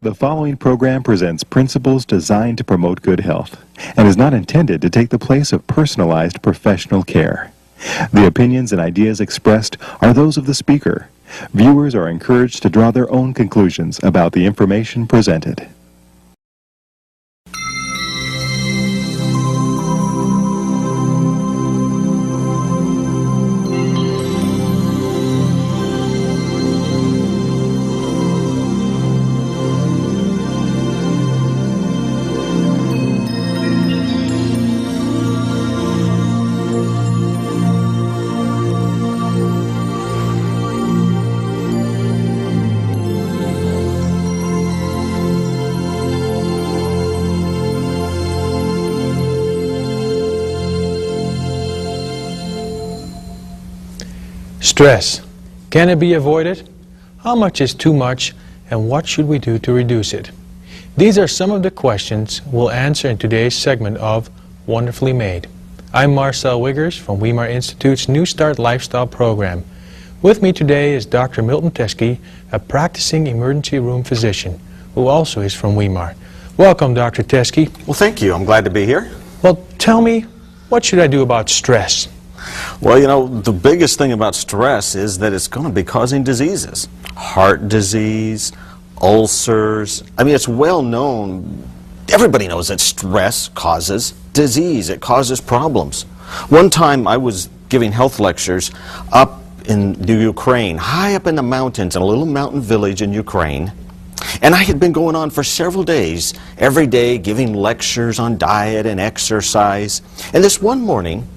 The following program presents principles designed to promote good health and is not intended to take the place of personalized professional care. The opinions and ideas expressed are those of the speaker. Viewers are encouraged to draw their own conclusions about the information presented. Stress. Can it be avoided? How much is too much, and what should we do to reduce it? These are some of the questions we'll answer in today's segment of Wonderfully Made. I'm Marcel Wiggers from Weimar Institute's New Start Lifestyle program. With me today is Dr. Milton Teske, a practicing emergency room physician, who also is from Weimar. Welcome, Dr. Teske. Well, thank you. I'm glad to be here. Well, tell me, what should I do about stress? Well, you know, the biggest thing about stress is that it's going to be causing diseases. Heart disease, ulcers. I mean, it's well known. Everybody knows that stress causes disease. It causes problems. One time I was giving health lectures up in the Ukraine, high up in the mountains in a little mountain village in Ukraine. And I had been going on for several days, every day giving lectures on diet and exercise. And this one morning,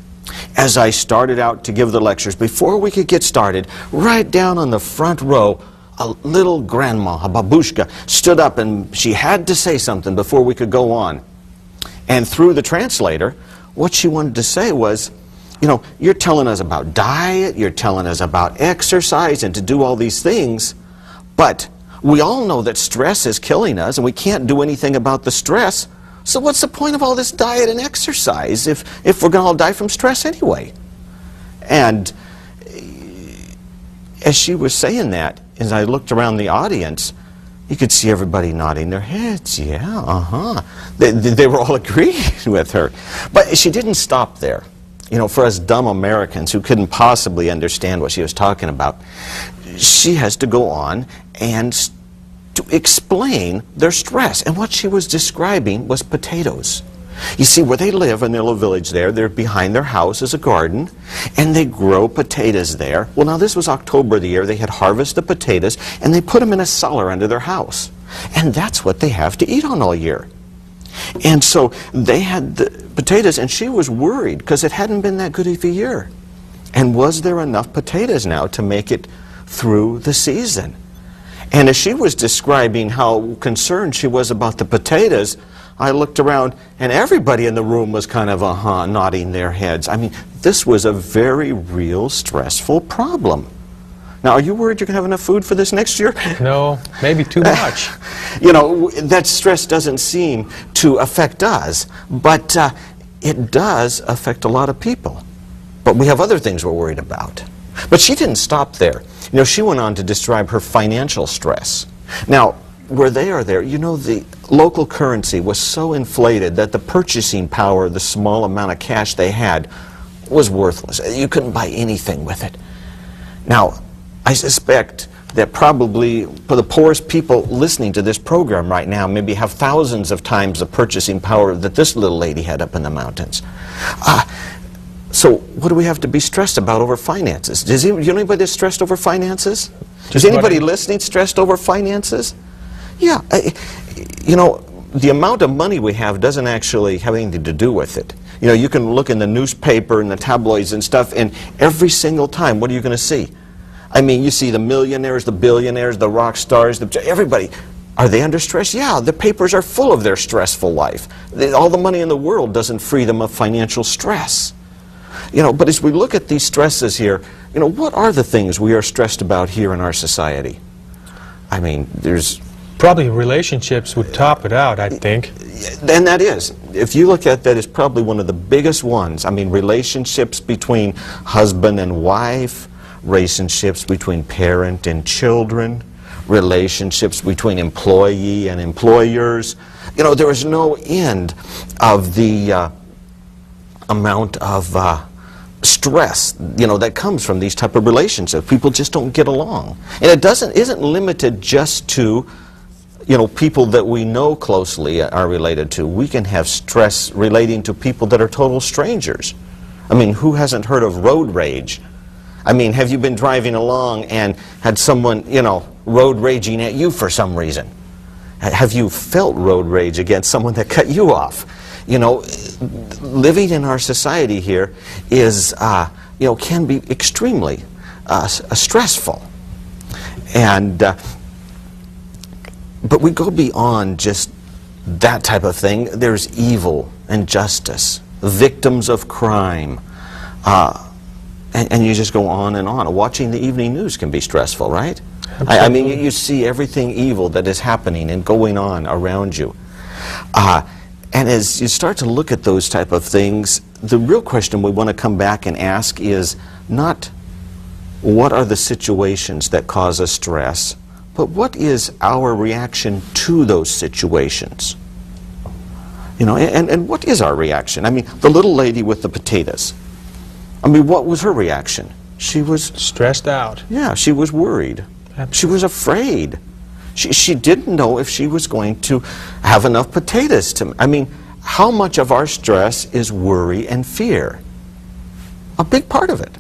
as I started out to give the lectures, before we could get started, right down on the front row, a little grandma, a babushka, stood up and she had to say something before we could go on. And through the translator, what she wanted to say was, you know, you're telling us about diet, you're telling us about exercise and to do all these things, but we all know that stress is killing us and we can't do anything about the stress. So what's the point of all this diet and exercise if we're going to all die from stress anyway? And as she was saying that, as I looked around the audience, you could see everybody nodding their heads. Yeah, They were all agreeing with her. But she didn't stop there. You know, for us dumb Americans who couldn't possibly understand what she was talking about, she has to go on and to explain their stress. And what she was describing was potatoes. You see, where they live in their little village there, they're behind their house is a garden, and they grow potatoes there. Well, now this was October of the year. They had harvested the potatoes, and they put them in a cellar under their house. And that's what they have to eat on all year. And so they had the potatoes, and she was worried because it hadn't been that good of a year. And was there enough potatoes now to make it through the season? And as she was describing how concerned she was about the potatoes, I looked around and everybody in the room was kind of nodding their heads. I mean, this was a very real stressful problem. Now, are you worried you're going to have enough food for this next year? No, maybe too much. You know, that stress doesn't seem to affect us, but it does affect a lot of people. But we have other things we're worried about. But she didn't stop there. You know, she went on to describe her financial stress. Now, where they are there, you know, the local currency was so inflated that the purchasing power, the small amount of cash they had, was worthless. You couldn't buy anything with it. Now, I suspect that probably for the poorest people listening to this program right now maybe have thousands of times the purchasing power that this little lady had up in the mountains. So what do we have to be stressed about over finances? Does anybody that's stressed over finances? Is anybody listening stressed over finances? Yeah. You know, the amount of money we have doesn't actually have anything to do with it. You know, you can look in the newspaper and the tabloids and stuff, and every single time, what are you going to see? I mean, you see the millionaires, the billionaires, the rock stars, everybody. Are they under stress? Yeah, the papers are full of their stressful life. All the money in the world doesn't free them of financial stress. You know, but as we look at these stresses here, you know, what are the things we are stressed about here in our society? I mean, there's... Probably relationships would top it out, I think. And that is. If you look at that, it's probably one of the biggest ones. I mean, relationships between husband and wife, relationships between parent and children, relationships between employee and employers. You know, there is no end of the amount of stress, you know, that comes from these type of relationships. People just don't get along. And it isn't limited just to, you know, people that we know closely are related to. We can have stress relating to people that are total strangers. I mean, who hasn't heard of road rage? I mean, have you been driving along and had someone, you know, road raging at you for some reason? Have you felt road rage against someone that cut you off? You know, living in our society here is, you know, can be extremely stressful. And, but we go beyond just that type of thing. There's evil, injustice, victims of crime, and you just go on and on. Watching the evening news can be stressful, right? I mean, you see everything evil that is happening and going on around you. And as you start to look at those type of things, the real question we want to come back and ask is not what are the situations that cause us stress, but what is our reaction to those situations? You know, and what is our reaction? I mean, the little lady with the potatoes, I mean, what was her reaction? She was stressed out. Yeah, she was worried. Absolutely. She was afraid. She didn't know if she was going to have enough potatoes to... I mean, how much of our stress is worry and fear? A big part of it.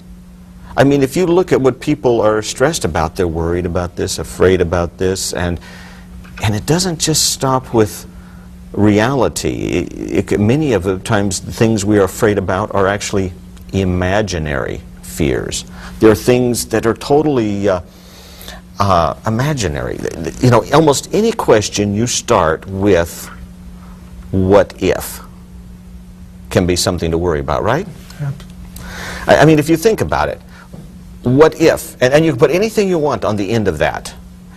I mean, if you look at what people are stressed about, they're worried about this, afraid about this, and it doesn't just stop with reality. Many of the times, the things we are afraid about are actually imaginary fears. There are things that are totally imaginary. You know, almost any question you start with, what if, can be something to worry about, right? Yep. I mean, if you think about it, what if, and you can put anything you want on the end of that,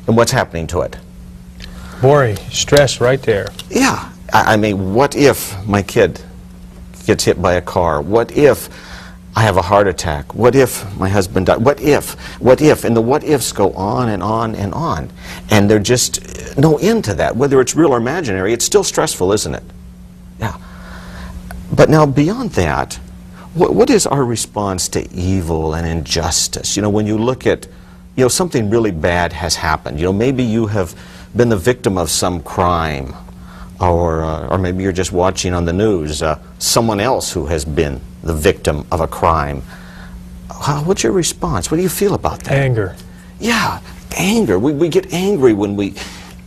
and what's happening to it? Worry, stress right there. Yeah. I mean, what if my kid gets hit by a car? What if I have a heart attack? What if my husband died? What if? What if? And the what ifs go on and on and on. And there's just no end to that. Whether it's real or imaginary, it's still stressful, isn't it? Yeah. But now beyond that, what is our response to evil and injustice? You know, when you look at, you know, something really bad has happened. You know, maybe you have been the victim of some crime, or maybe you're just watching on the news someone else who has been the victim of a crime. What's your response? What do you feel about that? Anger. Yeah, anger. We get angry when we,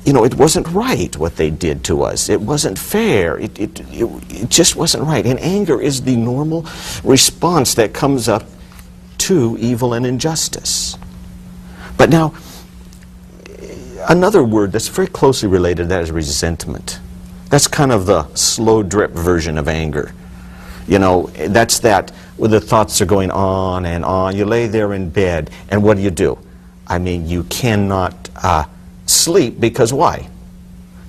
you know, it wasn't right what they did to us. It wasn't fair. It just wasn't right. And anger is the normal response that comes up to evil and injustice. But now, another word that's very closely related to that is resentment. That's kind of the slow drip version of anger. You know, that's that where the thoughts are going on and on. You lay there in bed, and what do? I mean, you cannot sleep because why?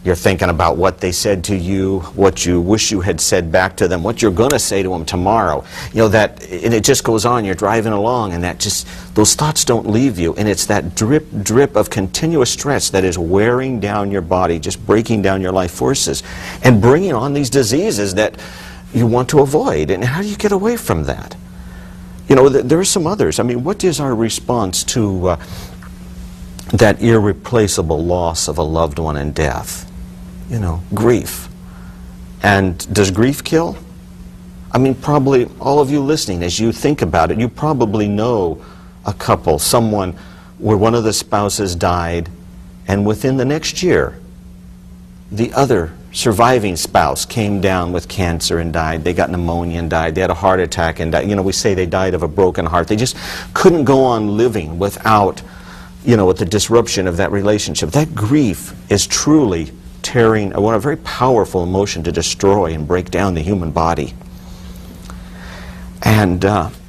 You're thinking about what they said to you, what you wish you had said back to them, what you're going to say to them tomorrow. You know, that, and it just goes on. You're driving along, and that just, those thoughts don't leave you. And it's that drip, drip of continuous stress that is wearing down your body, just breaking down your life forces, and bringing on these diseases that you want to avoid. And how do you get away from that? You know, there are some others. I mean, what is our response to that irreplaceable loss of a loved one and death? You know, grief. And does grief kill? I mean, probably all of you listening, as you think about it, you probably know a couple, someone where one of the spouses died, and within the next year, the other surviving spouse came down with cancer and died. They got pneumonia and died. They had a heart attack and died. You know, we say they died of a broken heart. They just couldn't go on living without, you know, with the disruption of that relationship. That grief is truly tearing, a very powerful emotion to destroy and break down the human body. And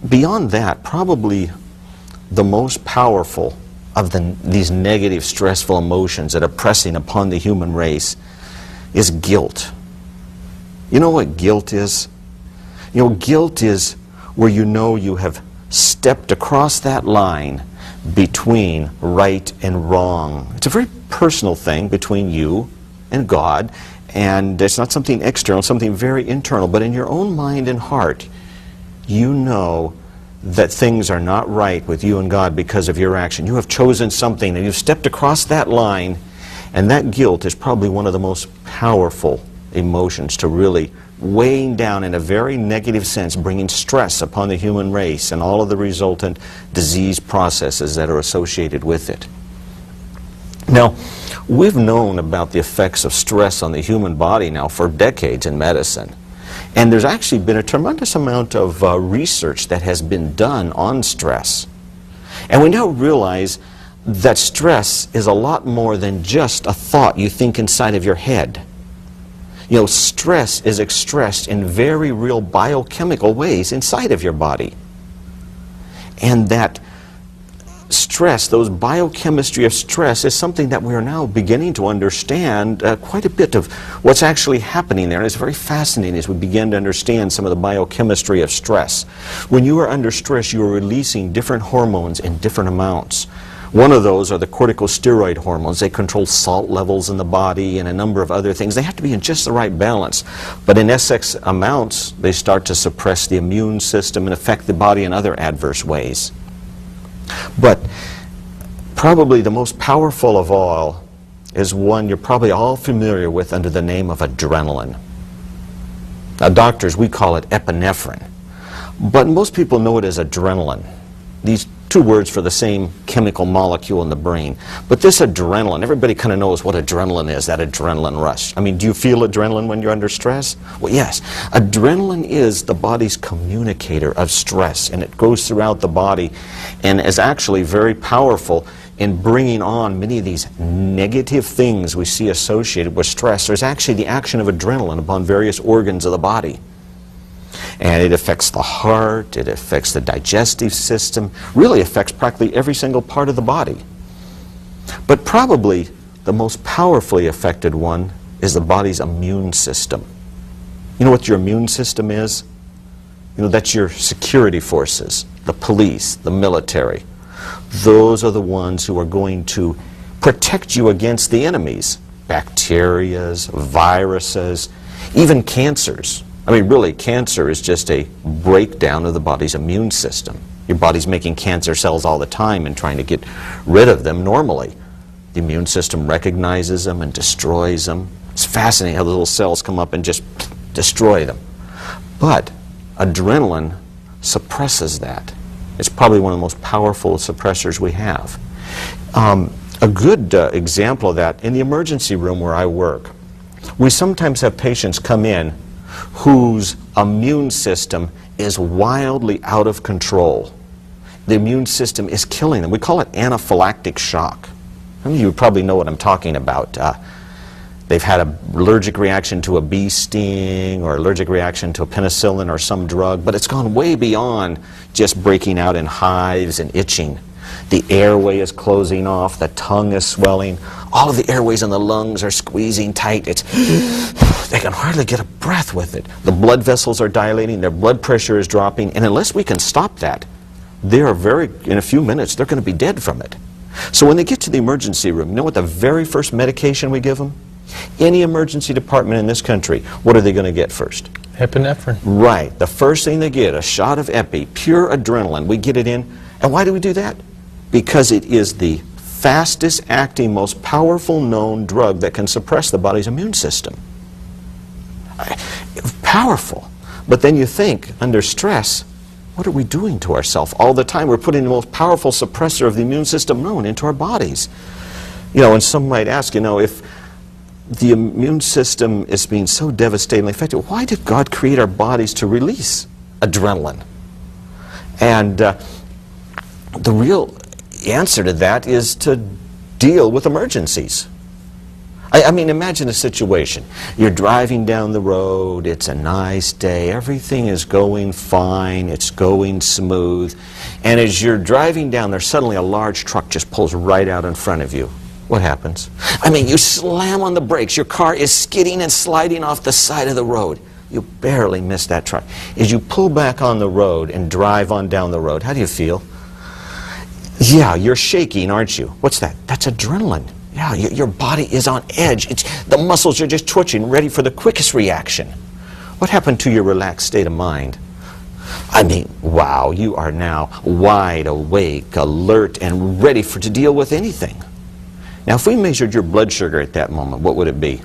beyond that, probably the most powerful of these negative, stressful emotions that are pressing upon the human race is guilt. You know what guilt is? You know, guilt is where you know you have stepped across that line between right and wrong. It's a very personal thing between you and God, and it's not something external, something very internal, but in your own mind and heart, you know that things are not right with you and God because of your action. You have chosen something and you've stepped across that line, and that guilt is probably one of the most powerful emotions to really weighing down in a very negative sense, bringing stress upon the human race and all of the resultant disease processes that are associated with it. Now, we've known about the effects of stress on the human body now for decades in medicine. And there's actually been a tremendous amount of research that has been done on stress. And we now realize that stress is a lot more than just a thought you think inside of your head. You know, stress is expressed in very real biochemical ways inside of your body. And that stress, those biochemistry of stress, is something that we are now beginning to understand quite a bit of what's actually happening there. And it's very fascinating as we begin to understand some of the biochemistry of stress. When you are under stress, you are releasing different hormones in different amounts. One of those are the corticosteroid hormones. They control salt levels in the body and a number of other things. They have to be in just the right balance. But in excess amounts, they start to suppress the immune system and affect the body in other adverse ways. But probably the most powerful of all is one you're probably all familiar with under the name of adrenaline. Now, doctors, we call it epinephrine, but most people know it as adrenaline. These two words for the same chemical molecule in the brain. But this adrenaline, everybody kind of knows what adrenaline is, that adrenaline rush. I mean, do you feel adrenaline when you're under stress? Well, yes. Adrenaline is the body's communicator of stress, and it goes throughout the body and is actually very powerful in bringing on many of these negative things we see associated with stress. There's actually the action of adrenaline upon various organs of the body. And it affects the heart, it affects the digestive system, really affects practically every single part of the body. But probably the most powerfully affected one is the body's immune system. You know what your immune system is? You know, that's your security forces, the police, the military. Those are the ones who are going to protect you against the enemies, bacterias, viruses, even cancers. I mean, really, cancer is just a breakdown of the body's immune system. Your body's making cancer cells all the time and trying to get rid of them normally. The immune system recognizes them and destroys them. It's fascinating how the little cells come up and just destroy them. But adrenaline suppresses that. It's probably one of the most powerful suppressors we have. A good example of that, in the emergency room where I work, we sometimes have patients come in whose immune system is wildly out of control. The immune system is killing them. We call it anaphylactic shock. Some of you probably know what I'm talking about. They've had an allergic reaction to a bee sting or allergic reaction to a penicillin or some drug, but it's gone way beyond just breaking out in hives and itching. The airway is closing off, the tongue is swelling, all of the airways in the lungs are squeezing tight. They can hardly get a breath with it. The blood vessels are dilating, their blood pressure is dropping, and unless we can stop that, in a few minutes, they're going to be dead from it. So when they get to the emergency room, you know what the very first medication we give them? Any emergency department in this country, what are they going to get first? Epinephrine. Right. The first thing they get, a shot of epi, pure adrenaline. We get it in. And why do we do that? Because it is the fastest acting, most powerful known drug that can suppress the body's immune system. Powerful. But then you think, under stress, what are we doing to ourselves? All the time we're putting the most powerful suppressor of the immune system known into our bodies. You know, and some might ask, you know, if the immune system is being so devastatingly affected, why did God create our bodies to release adrenaline? And the real answer to that is to deal with emergencies. I mean, imagine a situation. You're driving down the road, it's a nice day, everything is going fine, it's going smooth, and as you're driving down there, suddenly a large truck just pulls right out in front of you. What happens? I mean, you slam on the brakes, your car is skidding and sliding off the side of the road. You barely miss that truck. As you pull back on the road and drive on down the road, how do you feel? Yeah, you're shaking, aren't you? What's that? That's adrenaline. Yeah, your body is on edge. The muscles are just twitching, ready for the quickest reaction. What happened to your relaxed state of mind? I mean, wow, you are now wide awake, alert, and ready to deal with anything. Now, if we measured your blood sugar at that moment, what would it be?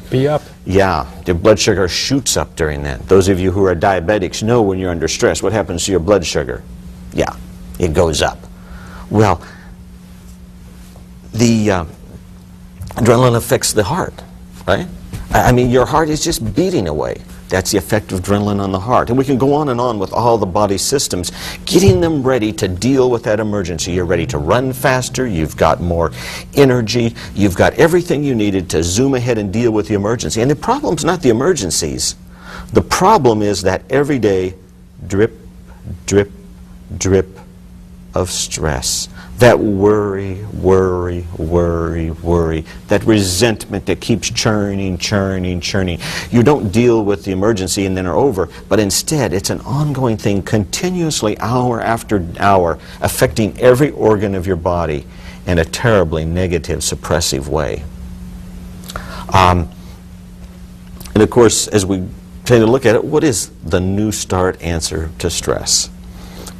Be up. Yeah, your blood sugar shoots up during that. Those of you who are diabetics know when you're under stress, what happens to your blood sugar? Yeah, it goes up. Well, the adrenaline affects the heart, right? I mean, your heart is just beating away. That's the effect of adrenaline on the heart. And we can go on and on with all the body systems, getting them ready to deal with that emergency. You're ready to run faster, you've got more energy, you've got everything you needed to zoom ahead and deal with the emergency. And the problem's not the emergencies. The problem is that everyday drip, drip, drip of stress. That worry, worry, worry, worry. That resentment that keeps churning, churning, churning. You don't deal with the emergency and then are over, but instead it's an ongoing thing, continuously, hour after hour, affecting every organ of your body in a terribly negative, suppressive way. And of course, as we take a look at it, what is the New Start answer to stress?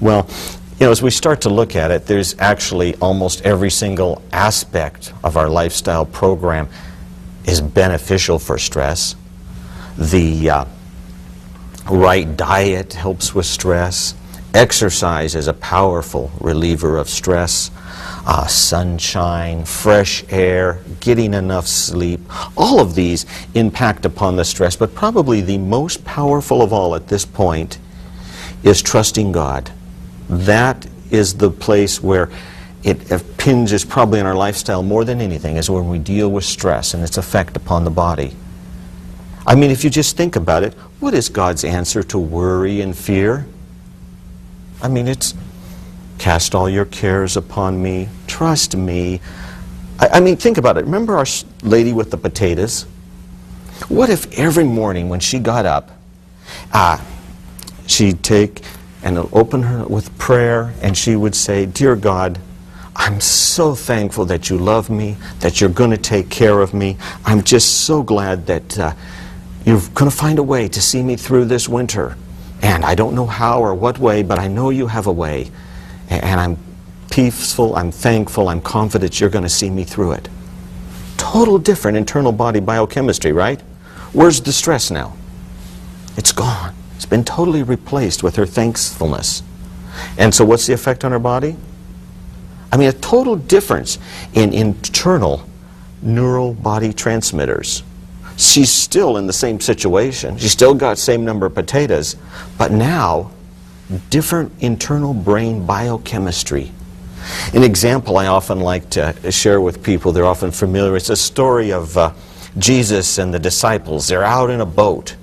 Well, you know, as we start to look at it, there's actually almost every single aspect of our lifestyle program is beneficial for stress. The right diet helps with stress. Exercise is a powerful reliever of stress. Sunshine, fresh air, getting enough sleep, all of these impact upon the stress, but probably the most powerful of all at this point is trusting God. That is the place where it impinges probably on our lifestyle more than anything, is when we deal with stress and its effect upon the body. I mean, if you just think about it, what is God's answer to worry and fear? I mean, it's cast all your cares upon me, trust me. I mean, think about it. Remember our lady with the potatoes? What if every morning when she got up, she'd take and open her with prayer, and she would say, "Dear God, I'm so thankful that you love me, that you're going to take care of me. I'm just so glad that you're going to find a way to see me through this winter. And I don't know how or what way, but I know you have a way. And I'm peaceful, I'm thankful, I'm confident you're going to see me through it." Total different internal body biochemistry, right? Where's the stress now? It's gone. It's been totally replaced with her thankfulness. And so what's the effect on her body? I mean, a total difference in internal neural body transmitters. She's still in the same situation. She's still got same number of potatoes, but now different internal brain biochemistry. An example I often like to share with people, they're often familiar, it's a story of Jesus and the disciples. They're out in a boat,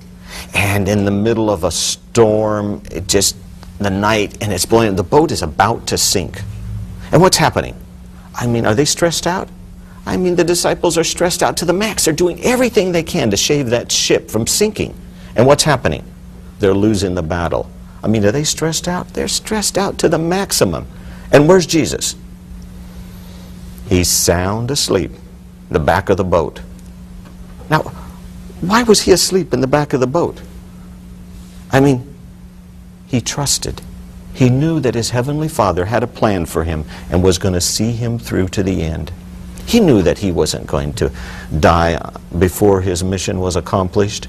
and in the middle of a storm, the night, and it's blowing, the boat is about to sink. And what's happening? I mean, are they stressed out? I mean, the disciples are stressed out to the max. They're doing everything they can to save that ship from sinking. And what's happening? They're losing the battle. I mean, are they stressed out? They're stressed out to the maximum. And where's Jesus? He's sound asleep in the back of the boat. Now, why was he asleep in the back of the boat? I mean, he trusted. He knew that his heavenly Father had a plan for him and was going to see him through to the end. He knew that he wasn't going to die before his mission was accomplished.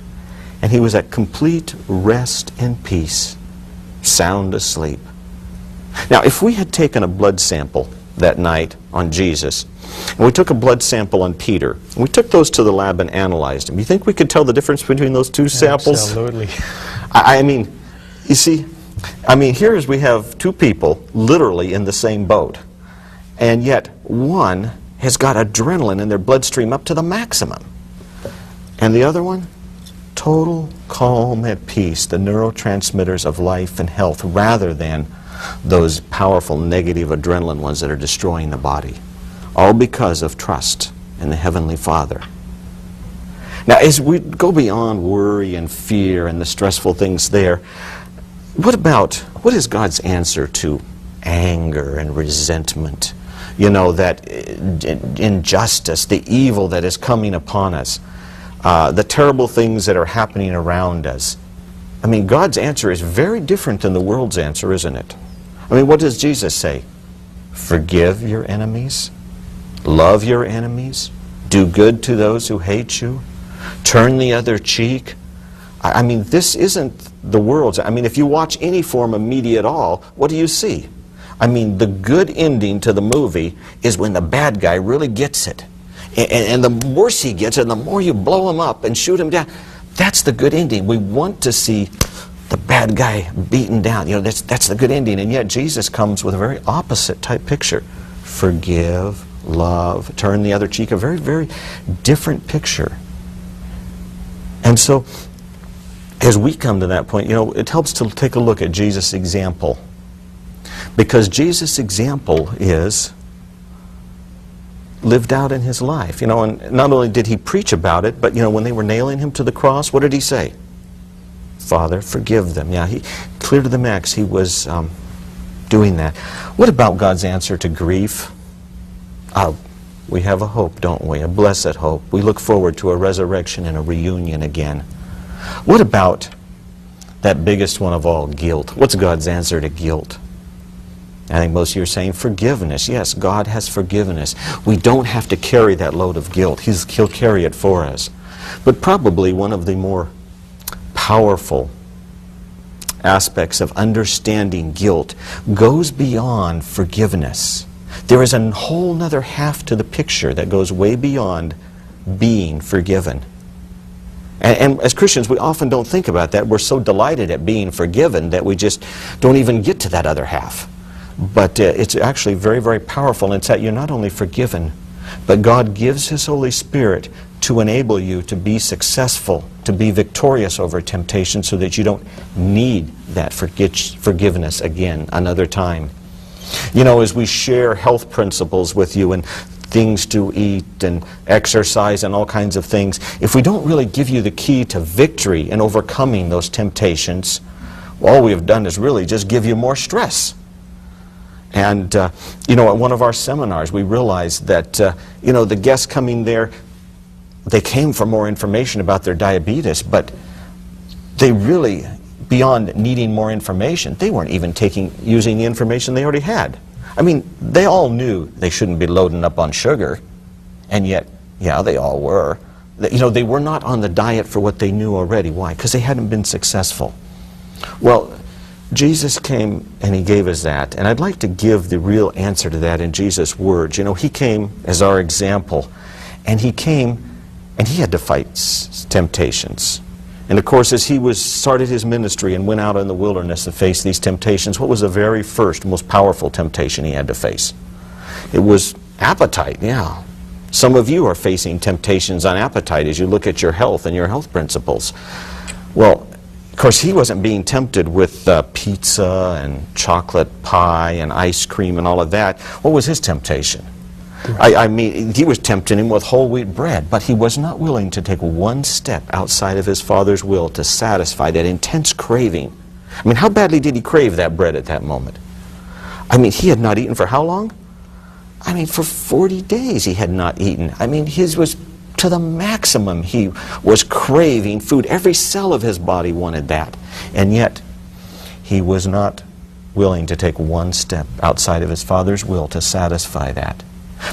And he was at complete rest and peace, sound asleep. Now, if we had taken a blood sample that night on Jesus, and we took a blood sample on Peter, and we took those to the lab and analyzed them, you think we could tell the difference between those two samples? Absolutely. I mean, you see, here we have two people literally in the same boat, and yet one has got adrenaline in their bloodstream up to the maximum, and the other one, total calm at peace, the neurotransmitters of life and health, rather than those powerful negative adrenaline ones that are destroying the body, all because of trust in the Heavenly Father. Now, as we go beyond worry and fear and the stressful things there, what is God's answer to anger and resentment, you know, that injustice, the evil that is coming upon us, the terrible things that are happening around us. I mean, God's answer is very different than the world's answer, isn't it? I mean, what does Jesus say? Forgive your enemies, love your enemies, do good to those who hate you, turn the other cheek. I mean, this isn't the world's. I mean, if you watch any form of media at all, what do you see? I mean, the good ending to the movie is when the bad guy really gets it. And the worse he gets, and the more you blow him up and shoot him down, that's the good ending. We want to see the bad guy beaten down. You know, that's the good ending. And yet Jesus comes with a very opposite type picture. Forgive, love, turn the other cheek. A very, very different picture. And so, as we come to that point, you know, it helps to take a look at Jesus' example. Because Jesus' example is lived out in his life. You know, and not only did he preach about it, but, you know, when they were nailing him to the cross, what did he say? Father, forgive them. Yeah, he clear to the max, he was doing that. What about God's answer to grief? We have a hope, don't we? A blessed hope. We look forward to a resurrection and a reunion again. What about that biggest one of all, guilt? What's God's answer to guilt? I think most of you are saying forgiveness. Yes, God has forgiven us. We don't have to carry that load of guilt. He'll carry it for us. But probably one of the more powerful aspects of understanding guilt goes beyond forgiveness. There is a whole other half to the picture that goes way beyond being forgiven. And as Christians, we often don't think about that. We're so delighted at being forgiven that we just don't even get to that other half. But it's actually very, very powerful. And it's that you're not only forgiven, but God gives His Holy Spirit to enable you to be successful, to be victorious over temptation, so that you don't need that forgiveness again another time. You know, as we share health principles with you and things to eat and exercise and all kinds of things, if we don't really give you the key to victory in overcoming those temptations, all we have done is really just give you more stress. And, you know, at one of our seminars, we realized that, you know, the guests coming there, they came for more information about their diabetes, but they really, beyond needing more information, they weren't even using the information they already had. I mean, they all knew they shouldn't be loading up on sugar, and yet, yeah, they all were. You know, they were not on the diet for what they knew already. Why? Because they hadn't been successful. Well, Jesus came and He gave us that, and I'd like to give the real answer to that in Jesus' words. You know, He came as our example, and He came and He had to fight temptations. And of course, as He started His ministry and went out in the wilderness to face these temptations, what was the very first, most powerful temptation He had to face? It was appetite, yeah. Some of you are facing temptations on appetite as you look at your health and your health principles. Well, of course, He wasn't being tempted with pizza and chocolate pie and ice cream and all of that. What was His temptation? I mean, He was tempting Him with whole wheat bread, but He was not willing to take one step outside of His Father's will to satisfy that intense craving. I mean, how badly did He crave that bread at that moment? I mean, He had not eaten for how long? I mean, for 40 days He had not eaten. I mean, His was to the maximum. He was craving food. Every cell of His body wanted that. And yet, He was not willing to take one step outside of His Father's will to satisfy that.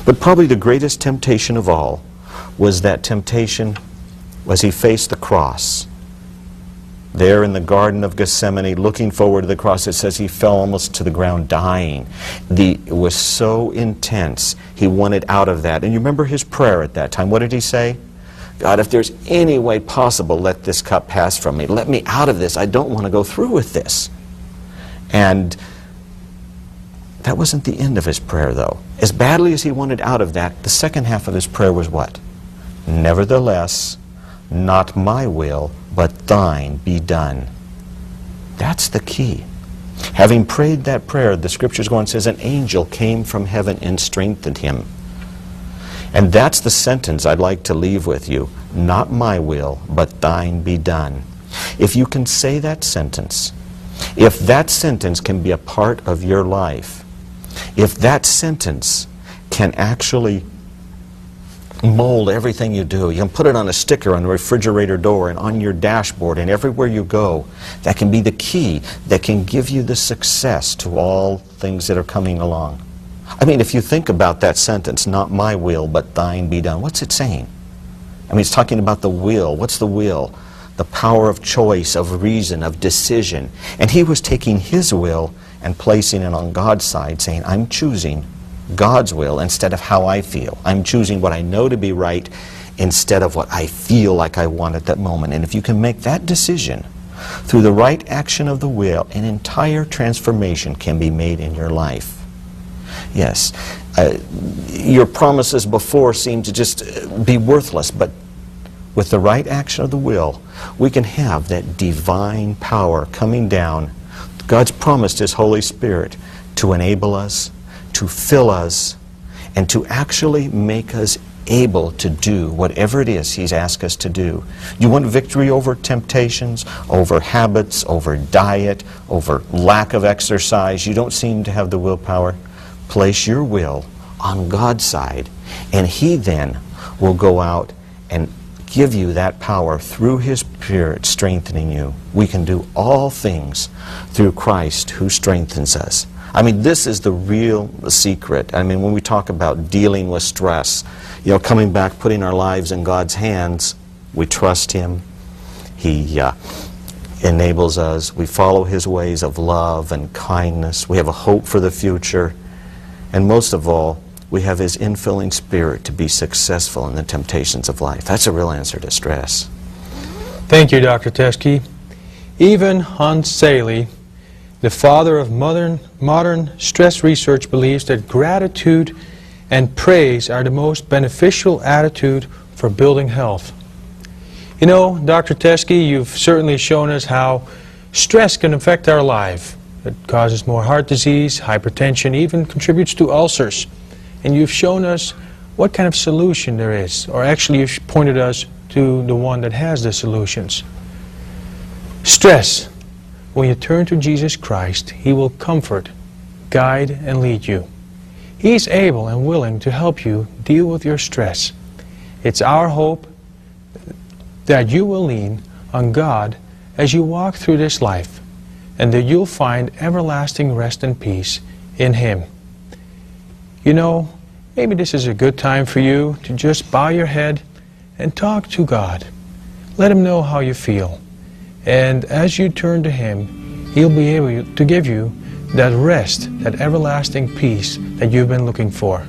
But probably the greatest temptation of all was that temptation as He faced the cross. There in the Garden of Gethsemane, looking forward to the cross, it says He fell almost to the ground dying. It was so intense. He wanted out of that. And you remember His prayer at that time. What did He say? God, if there's any way possible, let this cup pass from me. Let me out of this. I don't want to go through with this. And that wasn't the end of His prayer, though. As badly as He wanted out of that, the second half of His prayer was what? Nevertheless, not my will, but thine be done. That's the key. Having prayed that prayer, the Scriptures go on and says, an angel came from heaven and strengthened Him. And that's the sentence I'd like to leave with you. Not my will, but thine be done. If you can say that sentence, if that sentence can be a part of your life, If that sentence can actually mold everything you do, you can put it on a sticker on the refrigerator door and on your dashboard and everywhere you go, that can be the key that can give you the success to all things that are coming along. I mean, if you think about that sentence, not my will, but thine be done, what's it saying? I mean, it's talking about the will. What's the will? The power of choice, of reason, of decision. And he was taking his will and placing it on God's side, saying, I'm choosing God's will instead of how I feel. I'm choosing what I know to be right instead of what I feel like I want at that moment. And if you can make that decision through the right action of the will, an entire transformation can be made in your life. Yes, your promises before seemed to just be worthless, but with the right action of the will, we can have that divine power coming down. God's promised His Holy Spirit to enable us, to fill us, and to actually make us able to do whatever it is He's asked us to do. You want victory over temptations, over habits, over diet, over lack of exercise. You don't seem to have the willpower. Place your will on God's side, and He then will go out and give you that power through His Spirit strengthening you. We can do all things through Christ who strengthens us. I mean, this is the real secret. I mean, when we talk about dealing with stress, you know, coming back, putting our lives in God's hands, we trust Him. He enables us. We follow His ways of love and kindness. We have a hope for the future. And most of all, we have His infilling Spirit to be successful in the temptations of life. That's a real answer to stress. Thank you, Dr. Teske. Even Hans Selye, the father of modern stress research, believes that gratitude and praise are the most beneficial attitude for building health. You know, Dr. Teske, you've certainly shown us how stress can affect our life. It causes more heart disease, hypertension, even contributes to ulcers. And you've shown us what kind of solution there is, or actually you've pointed us to the one that has the solutions. Stress. When you turn to Jesus Christ, He will comfort, guide, and lead you. He's able and willing to help you deal with your stress. It's our hope that you will lean on God as you walk through this life, and that you'll find everlasting rest and peace in Him. You know, maybe this is a good time for you to just bow your head and talk to God. Let Him know how you feel. And as you turn to Him, He'll be able to give you that rest, that everlasting peace that you've been looking for.